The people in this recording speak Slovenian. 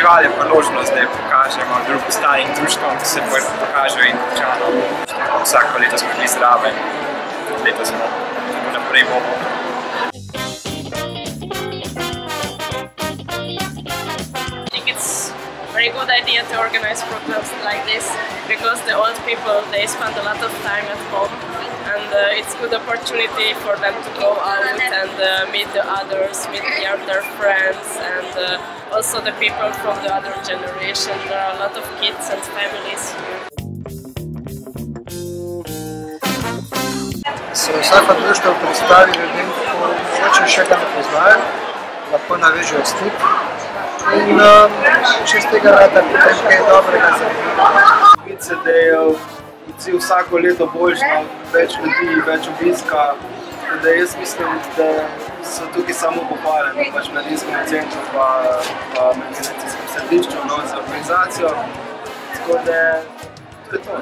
festival je priložnost, da pokažemo drugim ostalim društvom, da se pokažejo in občanom. Vsako leto smo bili zraven, leto smo naprej bomo. It's a very good idea to organize programs like this because the old people, they spend a lot of time at home and it's a good opportunity for them to go out and meet the others, meet their friends and also the people from the other generation. There are a lot of kids and families here. Se vsaka društva predstavi ljudem, ko mogoče še ga ne poznajo, lahko navežejo stik in čez tega rada potem kaj dobrega zanimivo. Vice, da je odziv vsako leto boljši, več ljudi, več obiska. Da jaz mislim, da so tukaj samo pohvaljeni, pač mladinskem centru pa meditacijskem središču za organizacijo. Tako da je to.